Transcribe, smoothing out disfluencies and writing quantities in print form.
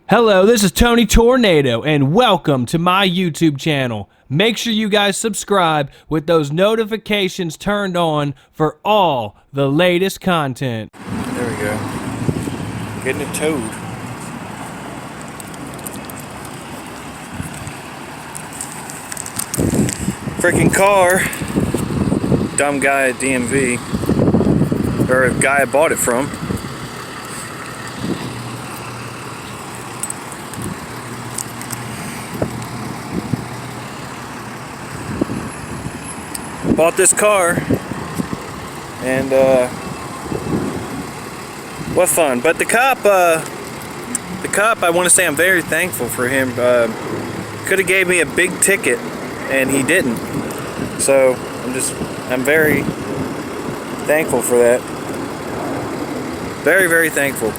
Hello, this is Tony Tornado, and welcome to my YouTube channel. Make sure you guys subscribe with those notifications turned on for all the latest content. There we go. Getting it towed. Freaking car. Dumb guy at DMV. Or a guy I bought it from. Bought this car, and what fun. But the cop, I want to say I'm very thankful for him. Could have gave me a big ticket, and he didn't. So I'm very thankful for that. Very, very thankful.